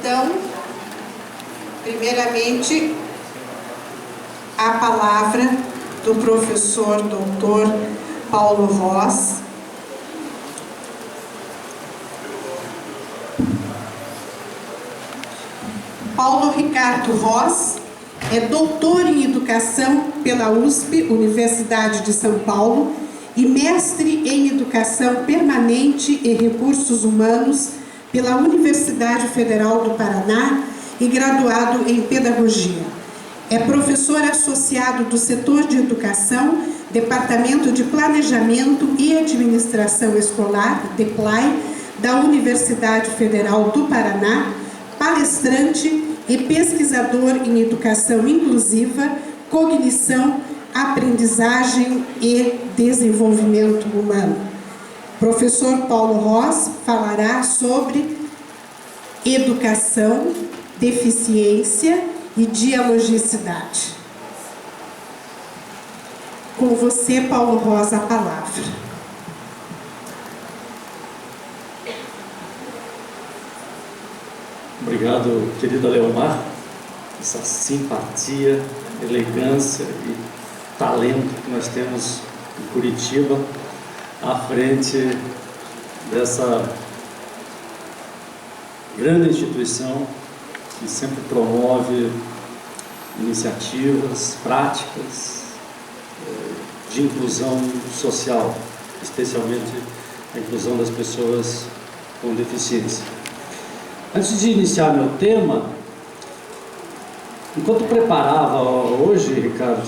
Então, primeiramente, a palavra do professor doutor Paulo Ross. Paulo Ricardo Ross é doutor em Educação pela USP, Universidade de São Paulo, e mestre em Educação Permanente e Recursos Humanos pela Universidade Federal do Paraná e graduado em Pedagogia. É professor associado do setor de Educação, Departamento de Planejamento e Administração Escolar, DEPLAI, da Universidade Federal do Paraná, palestrante e pesquisador em Educação Inclusiva, Cognição, Aprendizagem e Desenvolvimento Humano. Professor Paulo Ross falará sobre educação, deficiência e dialogicidade. Com você, Paulo Ross, a palavra. Obrigado, querida Leomar, essa simpatia, elegância e talento que nós temos em Curitiba, à frente dessa grande instituição que sempre promove iniciativas práticas de inclusão social, especialmente a inclusão das pessoas com deficiência. Antes de iniciar meu tema, enquanto preparava hoje, Ricardo,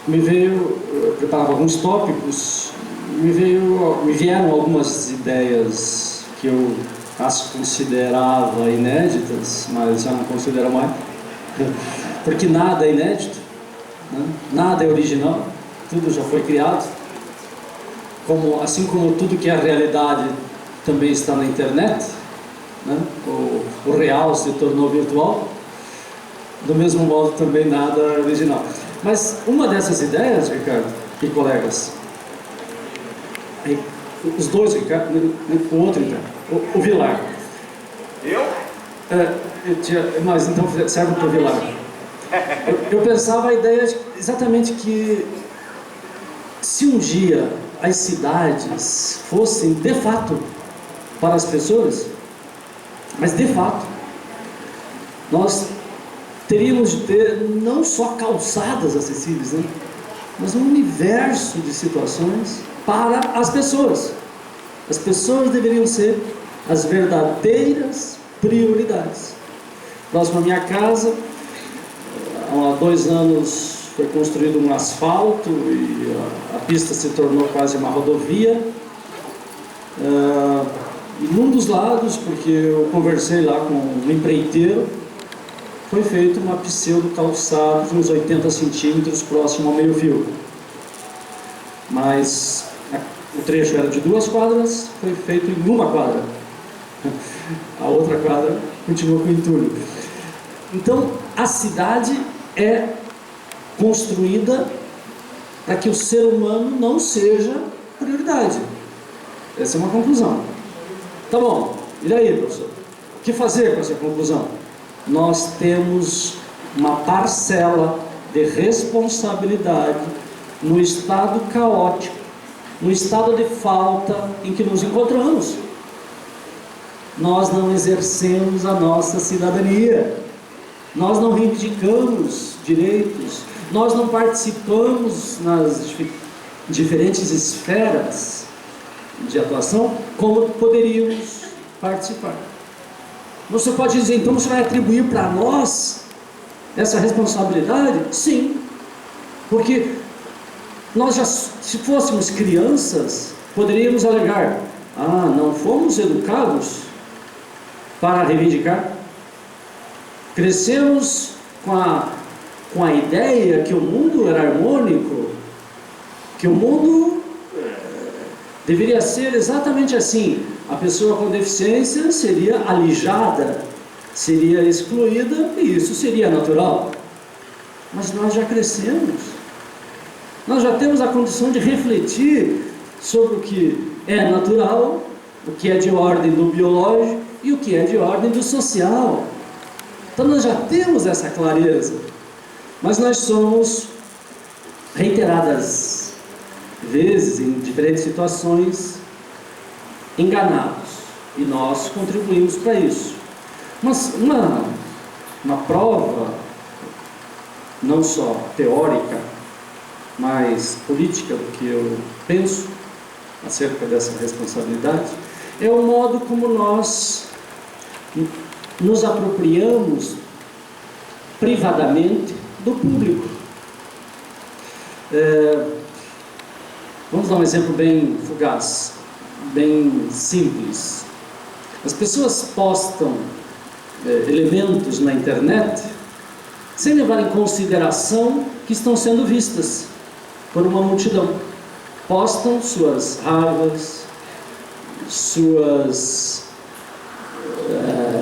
eu preparava alguns tópicos, me vieram algumas ideias que eu as considerava inéditas, mas já não considero mais, porque nada é inédito, né? Nada é original, tudo já foi criado, assim como tudo que é realidade também está na internet, né? O real se tornou virtual, do mesmo modo também nada é original. Mas uma dessas ideias, Ricardo e colegas, os dois, Ricardo, o outro então, o Vilar. Mas então serve para o Vilar. Eu pensava a ideia exatamente que se um dia as cidades fossem de fato para as pessoas, mas de fato nós teríamos de ter não só calçadas acessíveis, né? Mas um universo de situações para as pessoas. As pessoas deveriam ser as verdadeiras prioridades. Próximo à minha casa, há 2 anos foi construído um asfalto e a pista se tornou quase uma rodovia. E num dos lados, porque eu conversei lá com um empreiteiro, foi feita uma pseudo-calçada de uns 80 centímetros próximo ao meio-fio. Mas o trecho era de 2 quadras, foi feito em 1 quadra. A outra quadra continuou com entulho. Então, a cidade é construída para que o ser humano não seja prioridade. Essa é uma conclusão. Tá bom, e daí, professor? O que fazer com essa conclusão? Nós temos uma parcela de responsabilidade no estado caótico, no estado de falta em que nos encontramos. Nós não exercemos a nossa cidadania, nós não reivindicamos direitos, nós não participamos nas diferentes esferas de atuação como poderíamos participar. Você pode dizer, então você vai atribuir para nós essa responsabilidade? Sim, porque nós já, se fôssemos crianças, poderíamos alegar, não fomos educados para reivindicar. Crescemos com a ideia que o mundo era harmônico, que o mundo deveria ser exatamente assim. A pessoa com deficiência seria alijada, seria excluída, e isso seria natural. Mas nós já crescemos, nós já temos a condição de refletir sobre o que é natural, o que é de ordem do biológico e o que é de ordem do social. Então nós já temos essa clareza, mas nós somos reiteradas vezes, em diferentes situações, enganados, e nós contribuímos para isso. Mas uma prova, não só teórica, mas política, do que eu penso acerca dessa responsabilidade, é o modo como nós nos apropriamos privadamente do público. Vamos dar um exemplo bem fugaz, bem simples. As pessoas postam elementos na internet sem levar em consideração que estão sendo vistas por uma multidão. Postam suas raivas, suas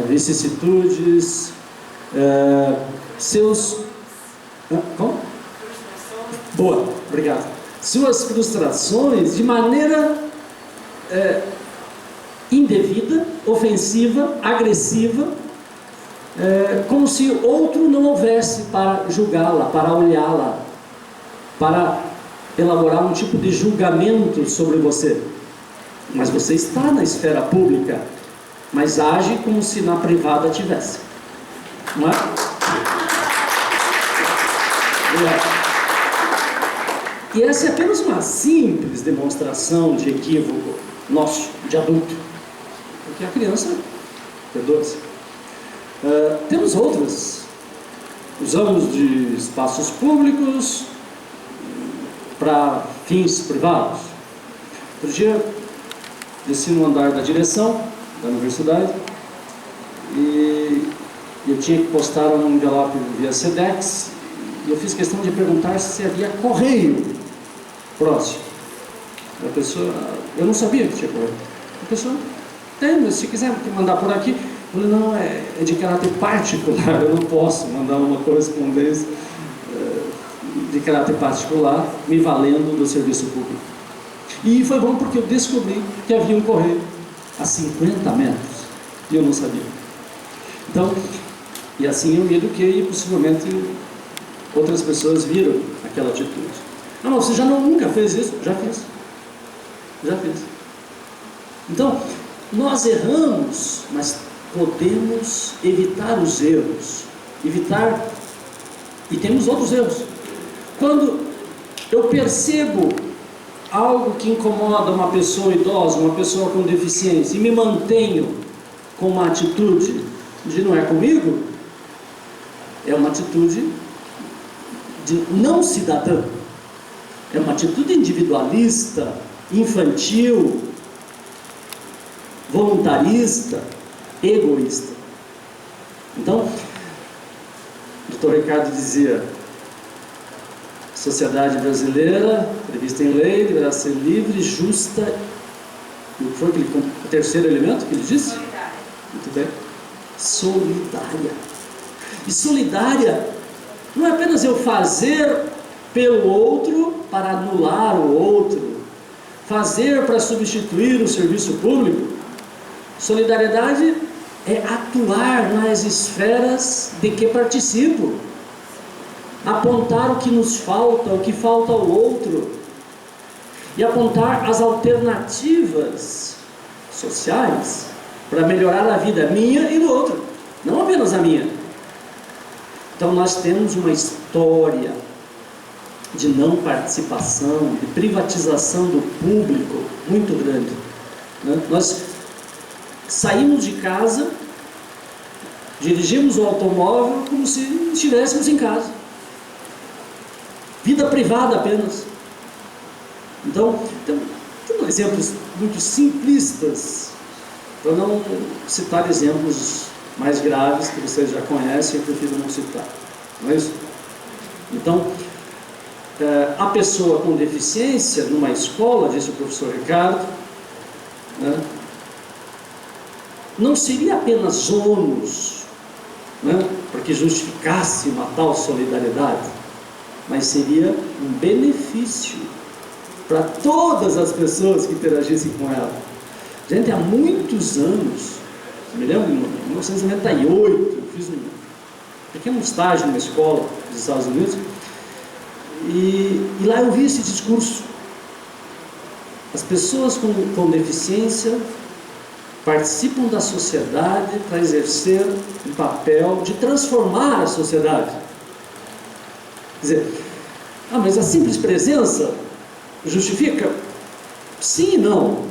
vicissitudes, seus... Como? Boa, obrigado. Suas frustrações de maneira indevida, ofensiva, agressiva, como se outro não houvesse para julgá-la, para olhá-la, para elaborar um tipo de julgamento sobre você. Mas você está na esfera pública, mas age como se na privada tivesse. Não é? E essa é apenas uma simples demonstração de equívoco nosso, de adulto. Porque a criança, perdoa-se. Temos outras. Usamos de espaços públicos para fins privados. Outro dia, desci no andar da direção da universidade e eu tinha que postar um envelope via Sedex e eu fiz questão de perguntar se havia correio próximo. A pessoa, eu não sabia que tinha correio. A pessoa, tem, mas se quiser mandar por aqui. Eu falei, não, é de caráter particular, eu não posso mandar uma correspondência de caráter particular, me valendo do serviço público. E foi bom porque eu descobri que havia um correio a 50 metros, e eu não sabia. Então, e assim eu me eduquei e possivelmente outras pessoas viram aquela atitude. Não, você já nunca fez isso? Já fiz. Já fiz. Então, nós erramos, mas podemos evitar os erros. Evitar, e temos outros erros. Quando eu percebo algo que incomoda uma pessoa idosa, uma pessoa com deficiência, e me mantenho com uma atitude de não é comigo, é uma atitude de não cidadã, é uma atitude individualista, infantil, voluntarista, egoísta. Então, o Dr. Ricardo dizia: a sociedade brasileira, prevista em lei, deverá ser livre, justa. O que foi o terceiro elemento que ele disse? Solidária. Muito bem. Solidária. E solidária não é apenas eu fazer pelo outro para anular o outro, fazer para substituir o serviço público. Solidariedade é atuar nas esferas de que participo, apontar o que nos falta, o que falta ao outro, e apontar as alternativas sociais para melhorar a vida minha e do outro, não apenas a minha. Então nós temos uma história de não participação, de privatização do público muito grande, né? Nós saímos de casa, dirigimos o automóvel como se estivéssemos em casa, vida privada apenas. Então tem exemplos muito simplistas, para não citar exemplos mais graves que vocês já conhecem, eu prefiro não citar, não é isso? Então, a pessoa com deficiência numa escola, disse o professor Ricardo, né, não seria apenas ônus, né, porque justificasse uma tal solidariedade, mas seria um benefício para todas as pessoas que interagissem com ela. Gente, há muitos anos Me lembro, em 1998, eu fiz um pequeno estágio numa escola dos Estados Unidos, e lá eu vi esse discurso. As pessoas com deficiência participam da sociedade para exercer um papel de transformar a sociedade. Quer dizer, mas a simples presença justifica? Sim e não.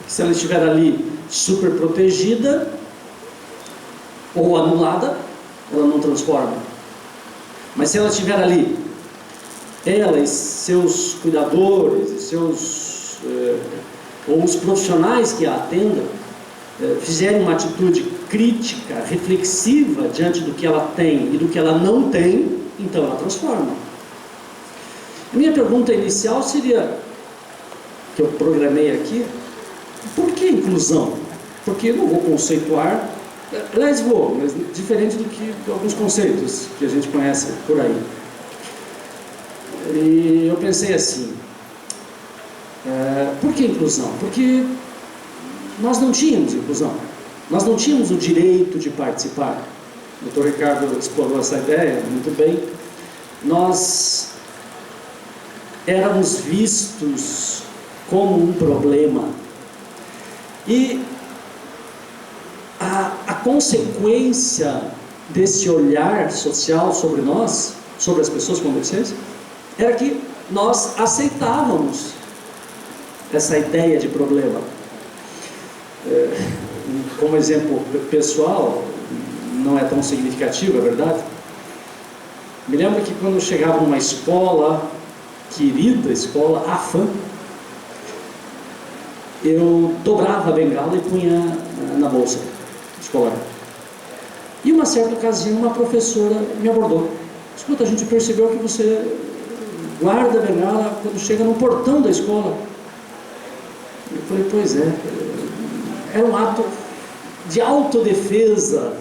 Se ela estiver ali super protegida ou anulada, ela não transforma. Mas se ela estiver ali, ela e seus cuidadores, e ou os profissionais que a atendam, fizerem uma atitude crítica, reflexiva diante do que ela tem e do que ela não tem, então ela transforma. A minha pergunta inicial seria, que eu programei aqui, por que inclusão? Porque eu não vou conceituar, aliás vou, mas diferente do que de alguns conceitos que a gente conhece por aí. E eu pensei assim, por que inclusão? Porque nós não tínhamos inclusão, nós não tínhamos o direito de participar. O Dr. Ricardo explorou essa ideia muito bem. Nós éramos vistos como um problema. E a consequência desse olhar social sobre nós, sobre as pessoas com deficiência, era que nós aceitávamos essa ideia de problema. Como exemplo pessoal, não é tão significativo, é verdade? Me lembro que quando eu chegava numa escola, querida escola, AFAM, eu dobrava a bengala e punha na bolsa escolar. E uma certa ocasião, uma professora me abordou. Escuta, a gente percebeu que você guarda a bengala quando chega no portão da escola. Eu falei, pois é. Era um ato de autodefesa,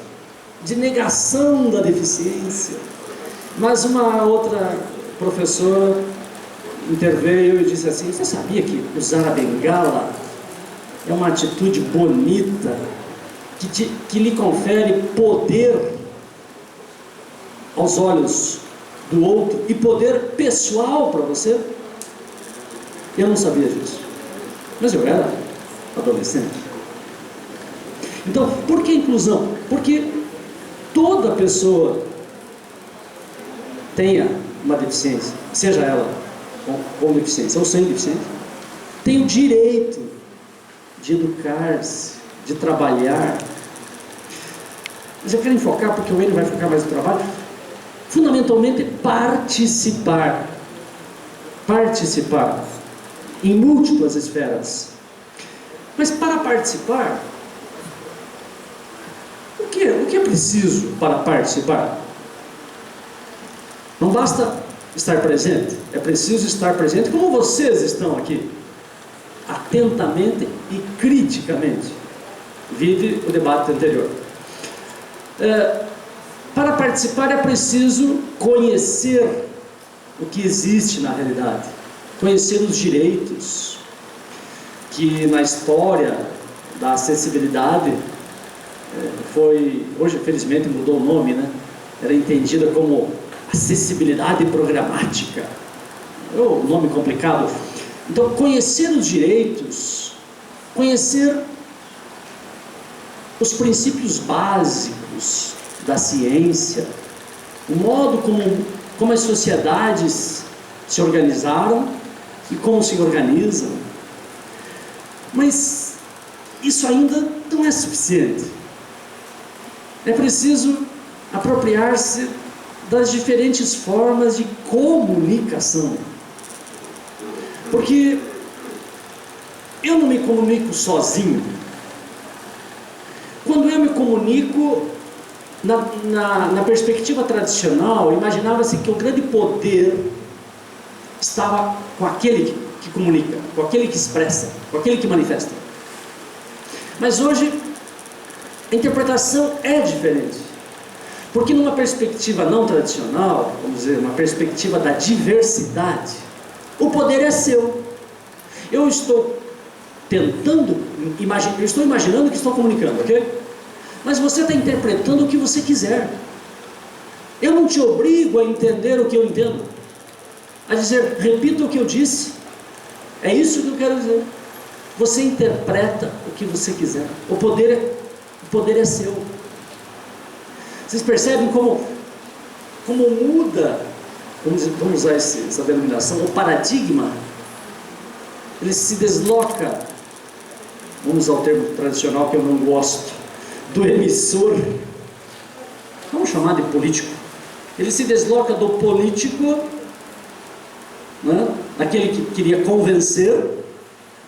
de negação da deficiência. Mas uma outra professora interveio e disse assim, você sabia que usar a bengala é uma atitude bonita, que lhe confere poder aos olhos do outro e poder pessoal para você? Eu não sabia disso, mas eu era adolescente. Então, por que inclusão? Porque toda pessoa tenha uma deficiência, seja ela com deficiência ou sem deficiência, tem o direito de educar-se, de trabalhar. Mas eu quero enfocar, porque o Enio vai focar mais no trabalho, fundamentalmente participar em múltiplas esferas. Mas para participar, o que é preciso para participar? Não basta estar presente, é preciso estar presente como vocês estão aqui, atentamente e criticamente. Vide o debate anterior. Para participar é preciso conhecer o que existe na realidade, conhecer os direitos, que na história da acessibilidade hoje felizmente mudou o nome, né? Era entendida como acessibilidade programática, é um nome complicado. Então, conhecer os direitos, conhecer os princípios básicos da ciência, o modo como as sociedades se organizaram e como se organizam. Mas isso ainda não é suficiente. É preciso apropriar-se das diferentes formas de comunicação. Porque eu não me comunico sozinho. Quando eu me comunico, na perspectiva tradicional, imaginava-se que o grande poder estava com aquele que comunica, com aquele que expressa, com aquele que manifesta. Mas hoje, a interpretação é diferente. Porque numa perspectiva não tradicional, vamos dizer, uma perspectiva da diversidade, o poder é seu. Eu estou imaginando que estou comunicando, ok? mas você está interpretando o que você quiser. Eu não te obrigo a entender o que eu entendo, a dizer, repita o que eu disse. É isso que eu quero dizer. Você interpreta o que você quiser. O poder é seu. Vocês percebem como muda, vamos usar essa denominação, o paradigma? Ele se desloca, vamos usar o termo tradicional que eu não gosto, do emissor, vamos chamar de político. Ele se desloca do político, né, daquele que queria convencer,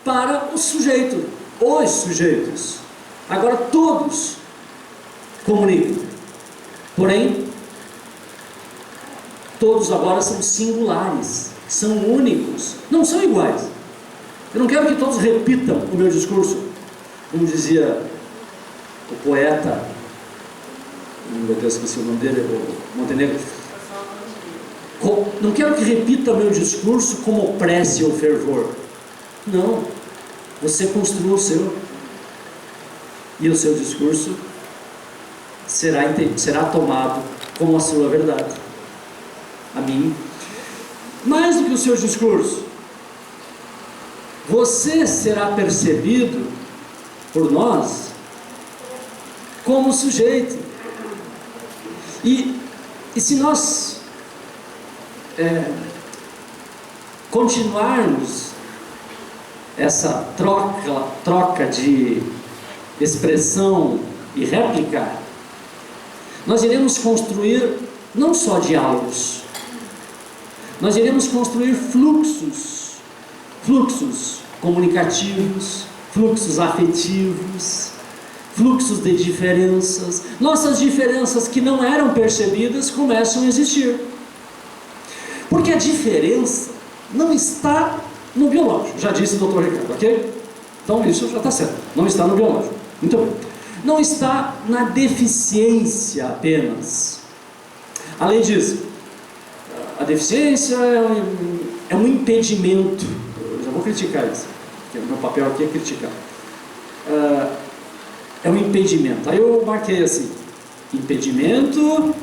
para o sujeito, os sujeitos. Agora todos comunicam, porém todos agora são singulares, são únicos, não são iguais. Eu não quero que todos repitam o meu discurso, como dizia o poeta, meu Deus, esqueci o nome dele, o Montenegro. Não quero que repita meu discurso como prece ou fervor. Não, você construa o seu, e o seu discurso será tomado como a sua verdade. A mim, mais do que o seu discurso, você será percebido por nós como sujeito. E se nós continuarmos essa troca de expressão e réplica, nós iremos construir não só diálogos, nós iremos construir fluxos comunicativos, fluxos afetivos, fluxos de diferenças. Nossas diferenças que não eram percebidas começam a existir, porque a diferença não está no biológico, já disse o Dr. Ricardo, ok? Então isso já está certo, não está no biológico. Muito bem. Não está na deficiência apenas. Além disso, a deficiência é um impedimento. Eu já vou criticar isso, porque o meu papel aqui é criticar. É um impedimento. Aí eu marquei assim: impedimento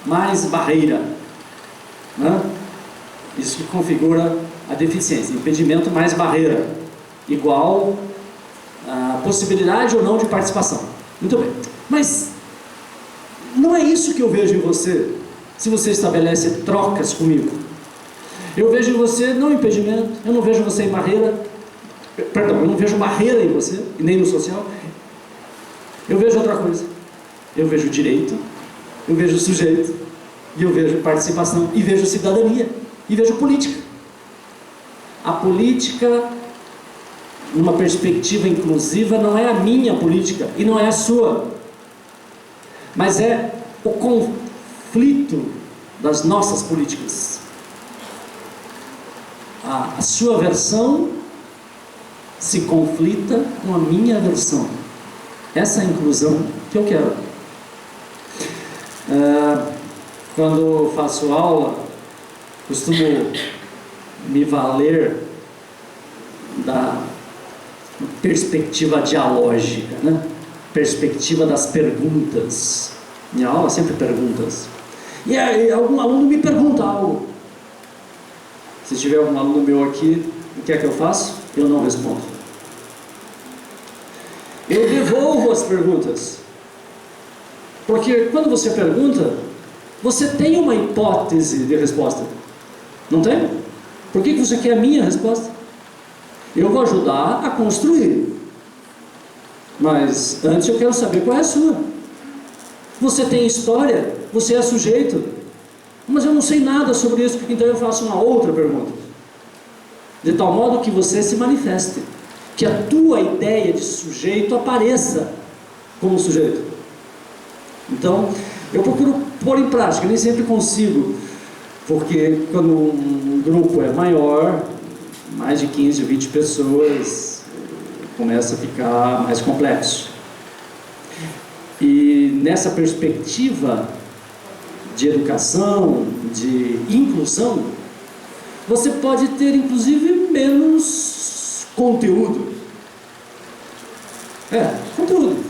mais barreira, né? Isso que configura a deficiência. Impedimento mais barreira igual a possibilidade ou não de participação. Muito bem. Mas não é isso que eu vejo em você, se você estabelece trocas comigo. Eu vejo em você não impedimento, eu não vejo você em barreira, perdão, eu não vejo barreira em você, e nem no social. Eu vejo outra coisa. Eu vejo direito, eu vejo sujeito, e eu vejo participação, e vejo cidadania, e vejo política. A política, numa perspectiva inclusiva, não é a minha política, e não é a sua, mas é o conflito das nossas políticas. A sua versão se conflita com a minha versão. Essa é a inclusão que eu quero. Quando faço aula, costumo me valer da perspectiva dialógica, né? Perspectiva das perguntas. Minha aula é sempre perguntas. E aí, algum aluno me pergunta algo. Se tiver algum aluno meu aqui, o que é que eu faço? Eu não respondo. Eu devolvo as perguntas. Porque quando você pergunta, você tem uma hipótese de resposta. Não tem? Por que você quer a minha resposta? Eu vou ajudar a construir. Mas antes eu quero saber qual é a sua. Você tem história, você é sujeito. Mas eu não sei nada sobre isso, então eu faço uma outra pergunta. De tal modo que você se manifeste, que a tua ideia de sujeito apareça como sujeito. Então, eu procuro pôr em prática, nem sempre consigo, porque quando um grupo é maior, mais de 15 ou 20 pessoas, começa a ficar mais complexo. E nessa perspectiva de educação, de inclusão, você pode ter inclusive menos conteúdo. Conteúdo.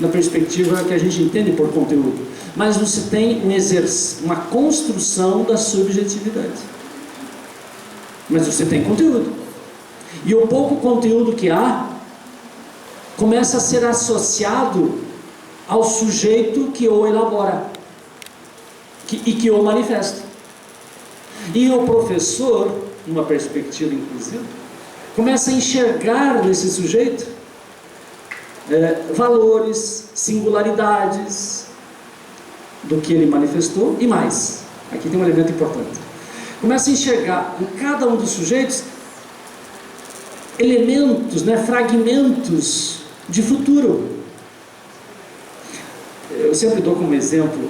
na perspectiva que a gente entende por conteúdo, mas você tem uma construção da subjetividade. Mas você tem conteúdo. E o pouco conteúdo que há começa a ser associado ao sujeito que o elabora e que o manifesta. E o professor, numa perspectiva inclusiva, começa a enxergar nesse sujeito valores, singularidades do que ele manifestou e mais. Aqui tem um elemento importante. Começa a enxergar em cada um dos sujeitos elementos, fragmentos de futuro. Eu sempre dou como exemplo,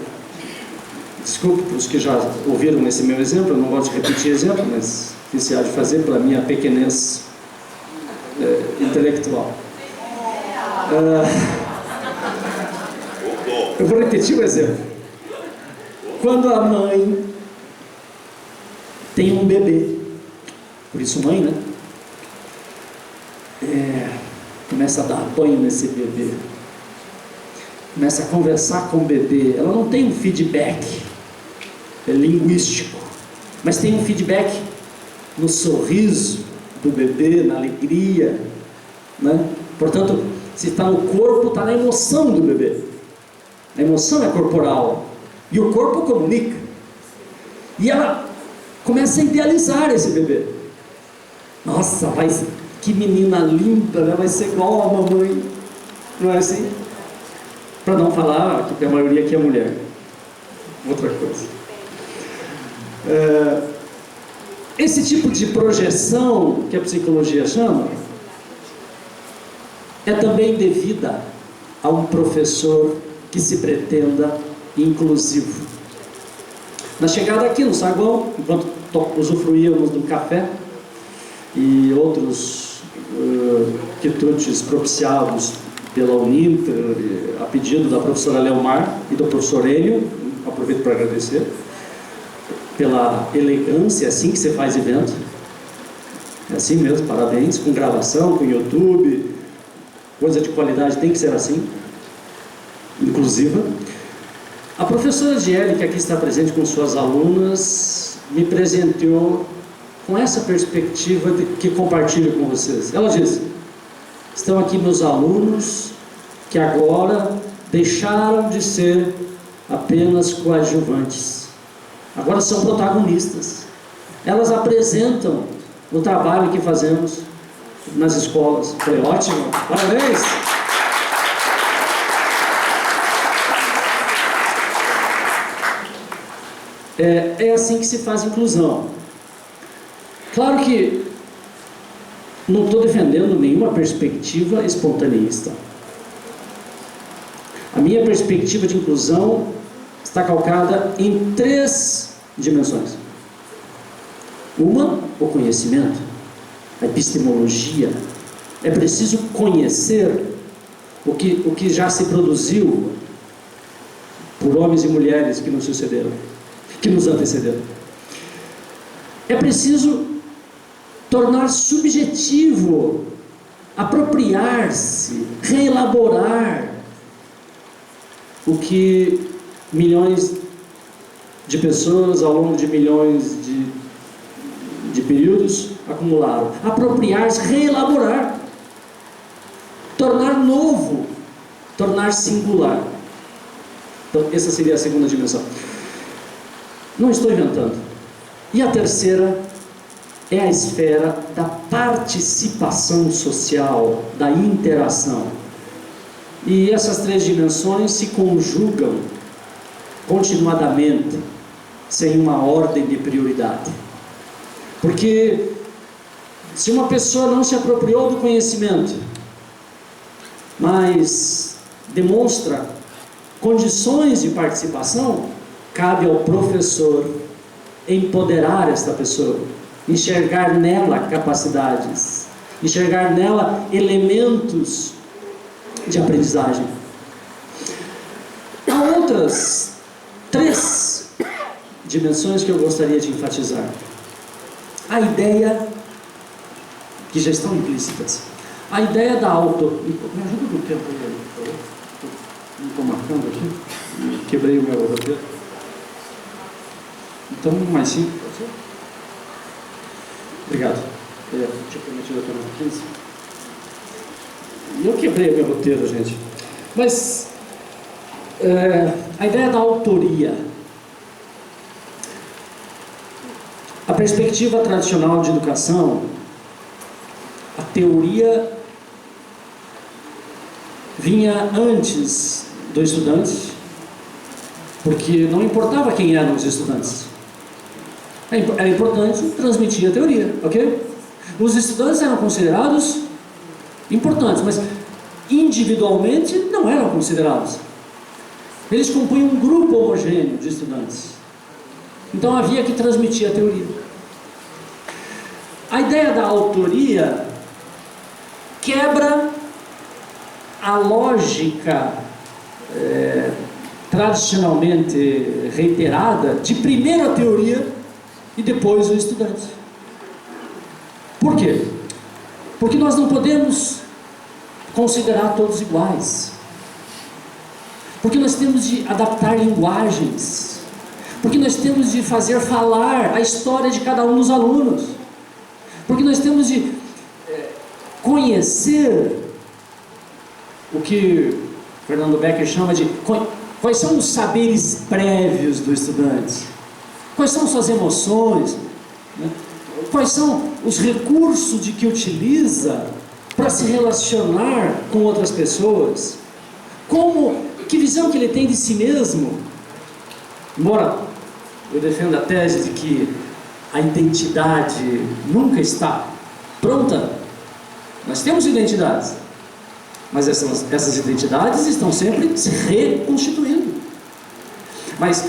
desculpe para os que já ouviram esse meu exemplo, eu não gosto de repetir exemplo, mas que se há de fazer pela minha pequenez intelectual. Eu vou repetir o exemplo. Quando a mãe tem um bebê, por isso mãe, né? Começa a dar banho nesse bebê, começa a conversar com o bebê. Ela não tem um feedback linguístico, mas tem um feedback no sorriso do bebê, na alegria, né? Portanto, se está no corpo, está na emoção do bebê. A emoção é corporal e o corpo comunica. E ela começa a idealizar esse bebê. Nossa, que menina linda, né? Vai ser igual a mamãe, não é assim? Para não falar que a maioria aqui é mulher. Outra coisa. Esse tipo de projeção que a psicologia chama é também devida a um professor que se pretenda inclusivo. Na chegada aqui no saguão, enquanto usufruíamos do café e outros quitutes propiciados pela Uninter, a pedido da professora Leomar e do professor Enio, aproveito para agradecer pela elegância, é assim que você faz evento, é assim mesmo, parabéns, com gravação, com YouTube, coisa de qualidade tem que ser assim, inclusiva. A professora Giele, que aqui está presente com suas alunas, me presenteou com essa perspectiva que compartilho com vocês. Ela diz: estão aqui meus alunos que agora deixaram de ser apenas coadjuvantes, agora são protagonistas. Elas apresentam o trabalho que fazemos nas escolas. Foi ótimo, parabéns! É assim que se faz inclusão. Claro que não estou defendendo nenhuma perspectiva espontaneista. A minha perspectiva de inclusão está calcada em 3 dimensões. Uma, o conhecimento, a epistemologia. É preciso conhecer o que já se produziu por homens e mulheres que nos sucederam, que nos antecederam. É preciso tornar subjetivo, apropriar-se, reelaborar o que milhões de pessoas ao longo de milhões de períodos acumularam. Apropriar-se, reelaborar, tornar novo, tornar singular. Então, essa seria a segunda dimensão. Não estou inventando. E a terceira é a esfera da participação social, da interação. E essas 3 dimensões se conjugam continuadamente, sem uma ordem de prioridade. Porque se uma pessoa não se apropriou do conhecimento, mas demonstra condições de participação, cabe ao professor empoderar esta pessoa, enxergar nela capacidades, enxergar nela elementos de aprendizagem. Há outras 3 dimensões que eu gostaria de enfatizar. A ideia, que já estão implícitas, a ideia da me ajuda no tempo aí, por favor. Não estou marcando aqui. Quebrei o meu roteiro. Então, mais 5, pode ser? Obrigado. Tinha prometido até mais 15. E eu quebrei o meu roteiro, gente. Mas a ideia da autoria. A perspectiva tradicional de educação, a teoria vinha antes do estudante, porque não importava quem eram os estudantes. Era importante transmitir a teoria, ok? Os estudantes eram considerados importantes, mas individualmente não eram considerados. Eles compunham um grupo homogêneo de estudantes. Então havia que transmitir a teoria. A ideia da autoria quebra a lógica tradicionalmente reiterada de primeiro a teoria e depois o estudante. Por quê? Porque nós não podemos considerar todos iguais. Porque nós temos de adaptar linguagens. Porque nós temos de fazer falar a história de cada um dos alunos. Porque nós temos de conhecer o que Fernando Becker chama de quais são os saberes prévios do estudante, quais são suas emoções, né? Quais são os recursos de que utiliza para se relacionar com outras pessoas, que visão que ele tem de si mesmo. Embora eu defenda a tese de que a identidade nunca está pronta, nós temos identidades, mas essas identidades estão sempre se reconstituindo. Mas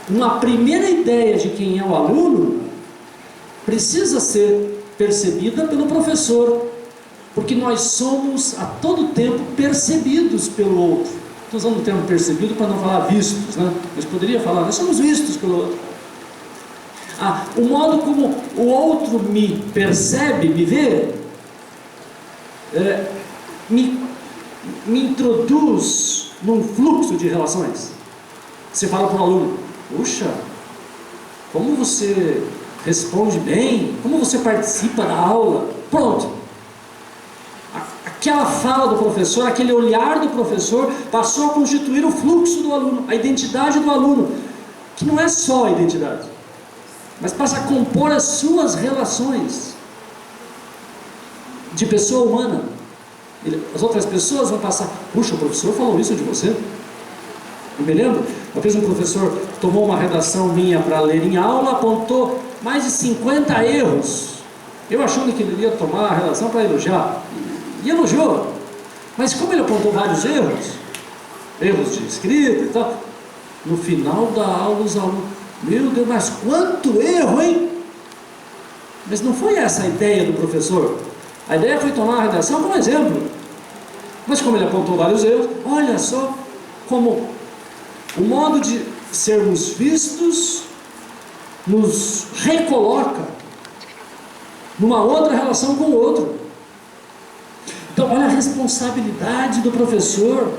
uma primeira ideia de quem é o aluno precisa ser percebida pelo professor, porque nós somos a todo tempo percebidos pelo outro. Estou usando o termo percebido para não falar vistos, né? Mas poderia falar, nós somos vistos pelo outro. O modo como o outro me percebe, me vê, me introduz num fluxo de relações. Você fala para o aluno: puxa, como você responde bem, como você participa da aula. Pronto. Aquela fala do professor, aquele olhar do professor passou a constituir o fluxo do aluno, a identidade do aluno, que não é só a identidade, mas passa a compor as suas relações de pessoa humana. As outras pessoas vão passar: puxa, o professor falou isso de você? Eu me lembro, uma vez um professor tomou uma redação minha para ler em aula, apontou mais de 50 erros. Eu achando que ele ia tomar a redação para elogiar, e elogiou. Mas como ele apontou vários erros de escrita e tal, no final da aula os alunos: meu Deus, mas quanto erro, hein? Mas não foi essa a ideia do professor. A ideia foi tomar a redação como exemplo. Mas como ele apontou vários erros, olha só como o modo de sermos vistos nos recoloca numa outra relação com o outro. Então, olha a responsabilidade do professor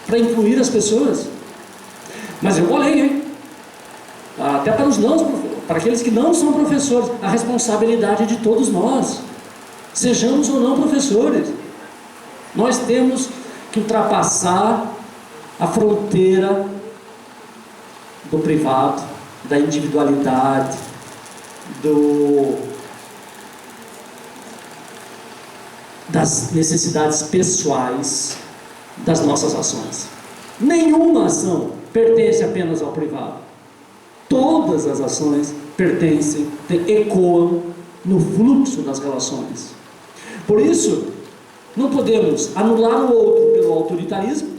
para incluir as pessoas. Mas eu bolei, hein? Até para aqueles que não são professores, a responsabilidade de todos nós, sejamos ou não professores. Nós temos que ultrapassar a fronteira do privado, da individualidade, das necessidades pessoais das nossas ações. Nenhuma ação pertence apenas ao privado. Todas as ações pertencem, ecoam no fluxo das relações. Por isso, não podemos anular o outro pelo autoritarismo,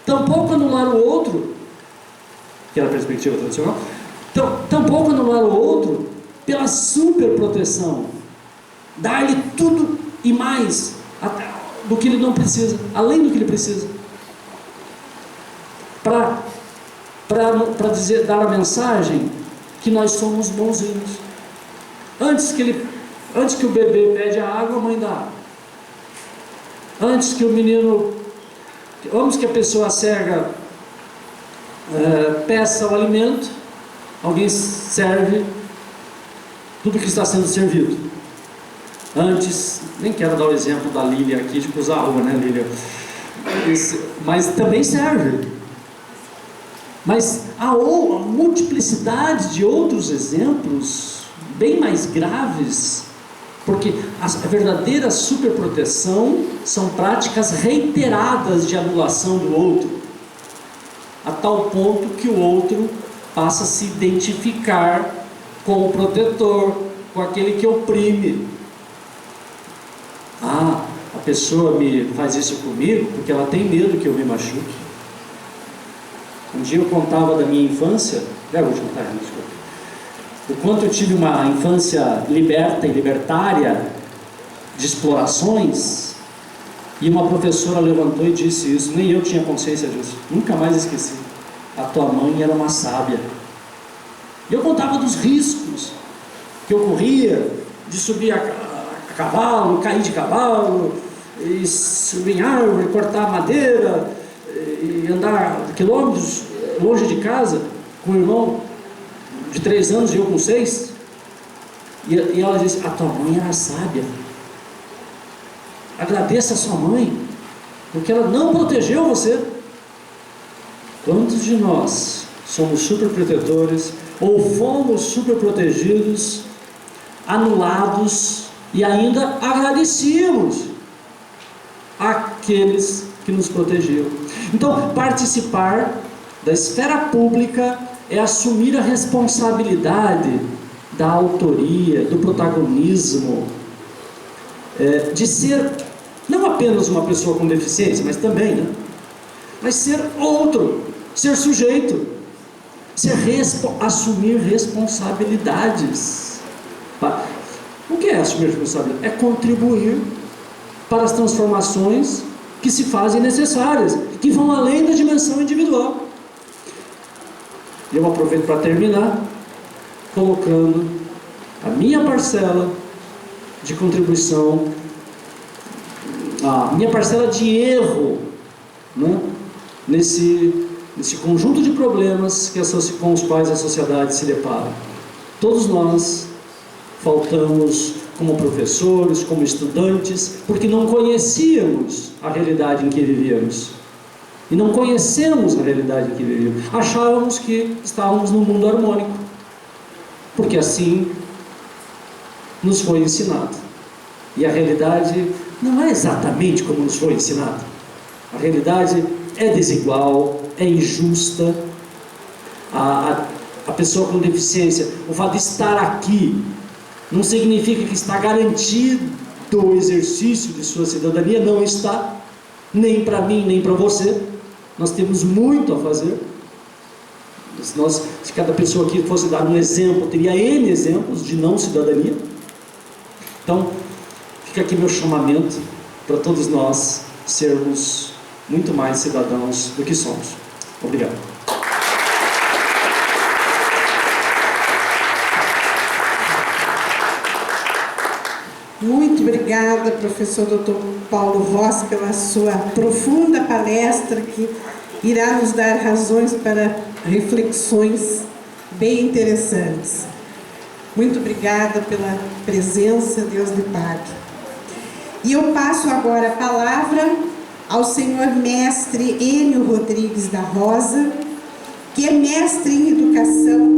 tampouco anular o outro, que era a perspectiva tradicional, tampouco anular o outro pela superproteção, dar-lhe tudo e mais do que ele não precisa, além do que ele precisa, para dar a mensagem que nós somos bonzinhos. Antes que o bebê pede a água, a mãe dá. Antes que o menino Vamos que a pessoa cega peça o alimento, alguém serve tudo que está sendo servido. Antes, nem quero dar o exemplo da Lília aqui, de cruzar a rua, né, Lília? Mas também serve. Mas há uma multiplicidade de outros exemplos, bem mais graves, porque a verdadeira superproteção são práticas reiteradas de anulação do outro, a tal ponto que o outro passa a se identificar com o protetor, com aquele que oprime. Ah, a pessoa me faz isso comigo porque ela tem medo que eu me machuque. Um dia eu contava da minha infância, o quanto eu tive uma infância liberta e libertária, de explorações, e uma professora levantou e disse isso, nem eu tinha consciência disso, nunca mais esqueci. A tua mãe era uma sábia. E eu contava dos riscos que eu corria de subir a cavalo, cair de cavalo, e subir em árvore, cortar madeira, e andar quilômetros longe de casa com o irmão de 3 anos e eu com 6. E ela disse: a tua mãe era sábia, agradeça a sua mãe, porque ela não protegeu você. Quantos de nós somos superprotetores ou fomos superprotegidos, anulados e ainda agradecíamos àqueles que nos protegeram? Então, participar da esfera pública é assumir a responsabilidade da autoria, do protagonismo, de ser não apenas uma pessoa com deficiência, mas também, né? Mas ser outro, ser sujeito, assumir responsabilidades. O que é assumir responsabilidade? É contribuir para as transformações que se fazem necessárias, que vão além da dimensão individual. E eu aproveito para terminar colocando a minha parcela de contribuição, a minha parcela de erro, né, nesse conjunto de problemas com os quais a sociedade se depara. Todos nós faltamos como professores, como estudantes, porque não conhecíamos a realidade em que vivíamos. E não conhecemos a realidade em que vivíamos. Achávamos que estávamos num mundo harmônico, porque assim nos foi ensinado. E a realidade não é exatamente como nos foi ensinado. A realidade é desigual, é injusta. A pessoa com deficiência, o fato de estar aqui, não significa que está garantido o exercício de sua cidadania. Não está, nem para mim, nem para você. Nós temos muito a fazer. Se cada pessoa aqui fosse dar um exemplo, teria N exemplos de não cidadania. Então, fica aqui meu chamamento para todos nós sermos muito mais cidadãos do que somos. Obrigado. Muito obrigada, professor Dr. Paulo Rossi, pela sua profunda palestra, que irá nos dar razões para reflexões bem interessantes. Muito obrigada pela presença, Deus lhe pague. E eu passo agora a palavra ao senhor mestre Enio Rodrigues da Rosa, que é mestre em Educação